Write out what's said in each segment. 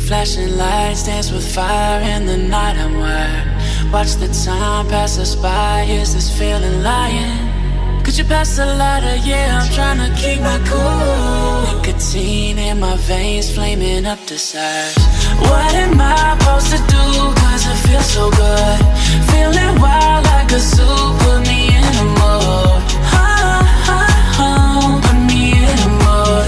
Flashing lights dance with fire in the night. I'm wired. Watch the time pass us by. Is this feeling lying? Could you pass the lighter? Yeah, I'm trying to keep my cool. Nicotine in my veins, flaming up the sides. What am I supposed to do? Cause it feels so good. Feeling wild like a zoo. Put me in a mood. Put me in a mood.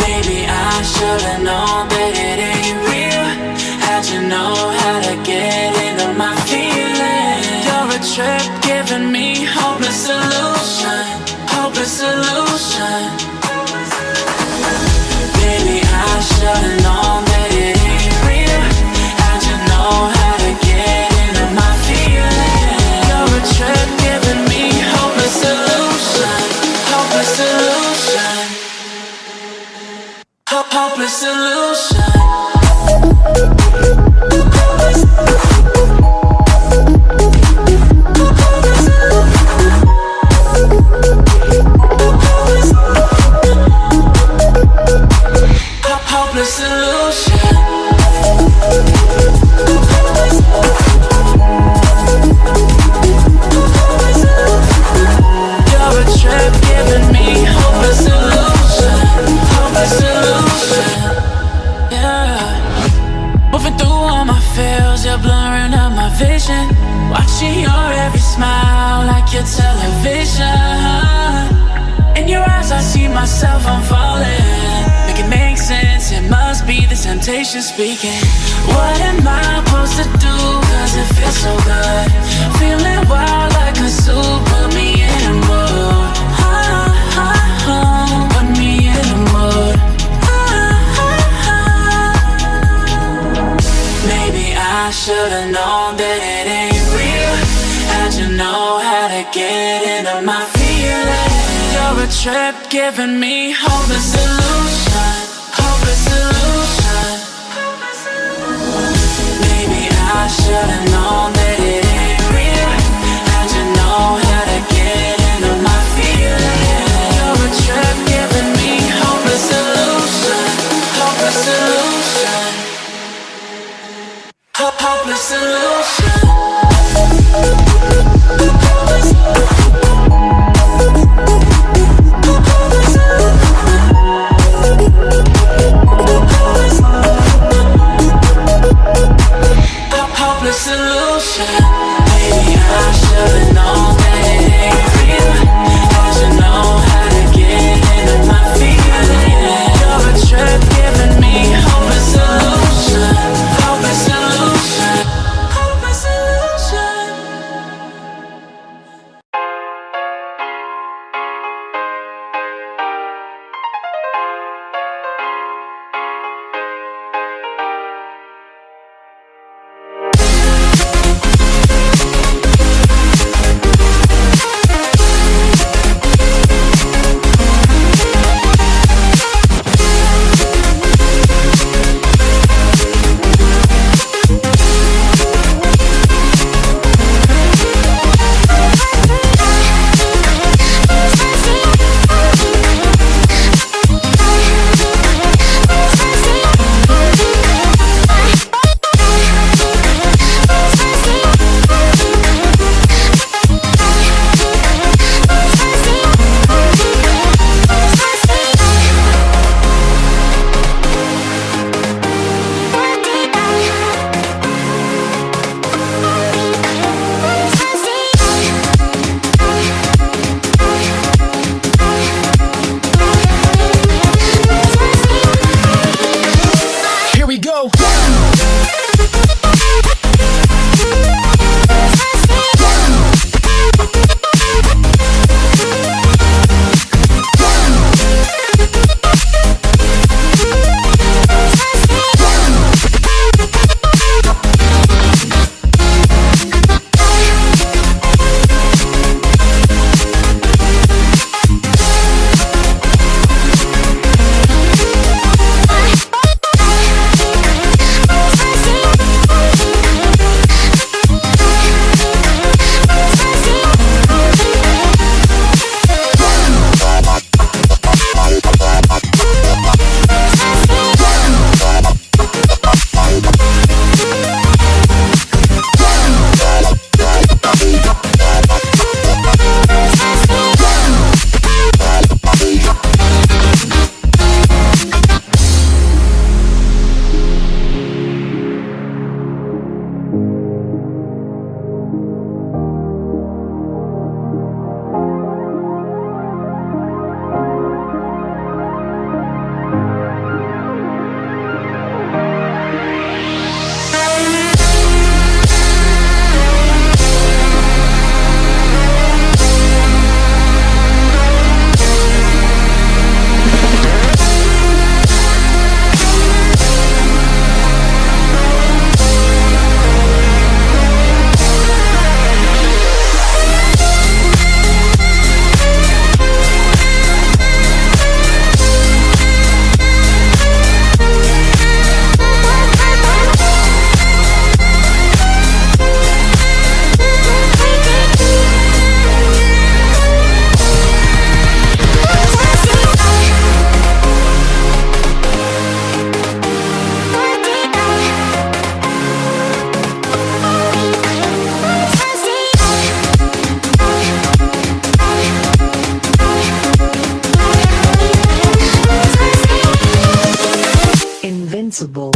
Maybe I should've known that it ain't real. How'd you know how to get into my feelings? You're a trip giving me hopeless solution. Hopeless solution. Maybe I should've known that it ain't real. How'd you know how to get into my feelings? You're a trip giving me hopeless solution. Hopeless solution. Hopeless solution. Hopeless solution. You're a trip giving me hopeless solution. Hopeless solution. Yeah. Moving through all my feels, you're blurring up my vision. Watching your every smile like your television. In your eyes I see myself, I'm falling. Make it make sense, it must be the temptation speaking. What am I supposed to do? Cause it feels so good. Feeling wild like a zoo. Put me in a mood. Put me in a mood. Maybe I should've known that it ain't real. How'd you know how to get into my feelings? You're a trip giving me hopeless solution. Hopeless solution. Maybe I should've known that it ain't real. How'd you know how to get into my feelings? You're a trip giving me hopeless solution. Hopeless solution. Hopeless solution. Hopeless solution. invincible.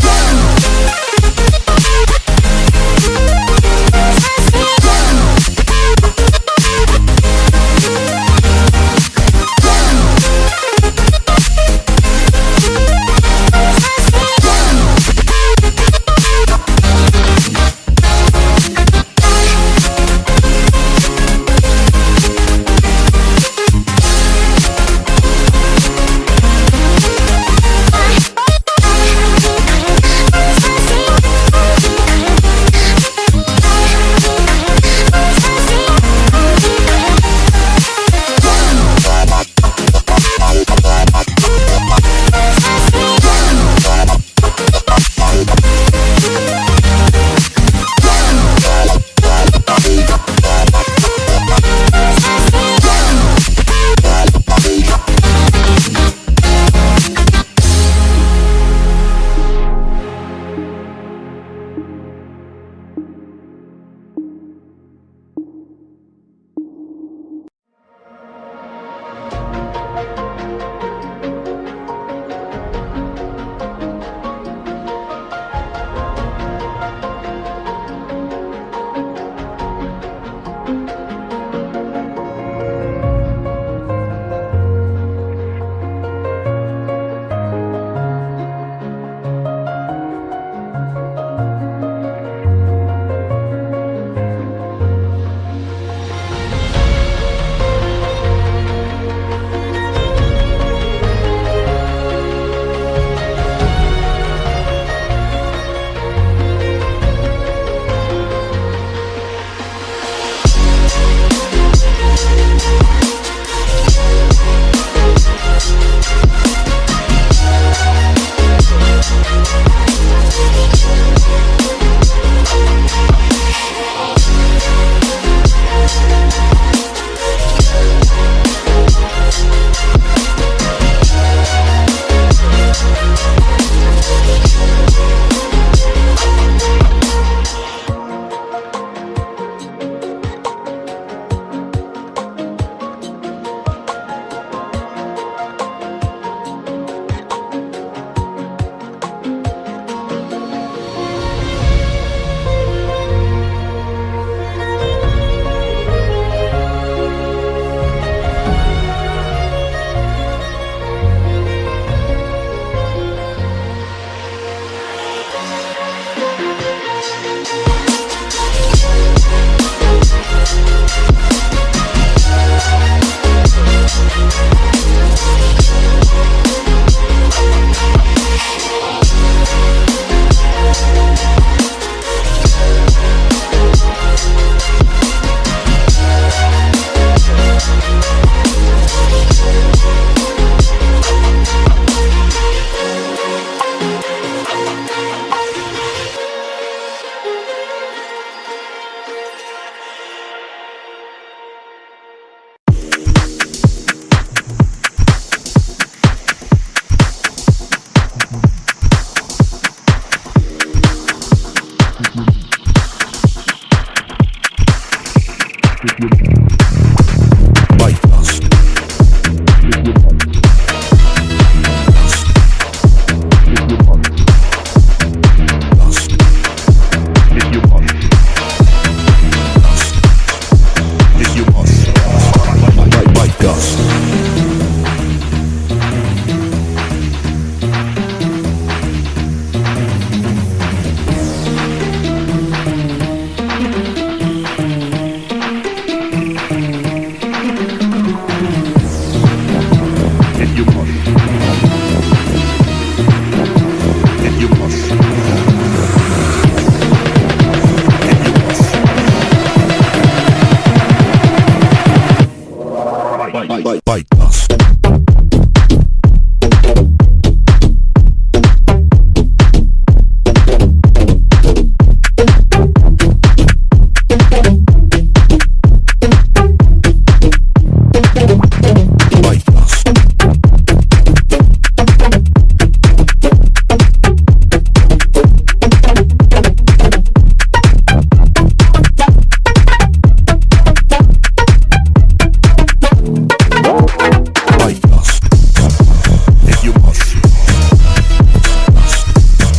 Bite us.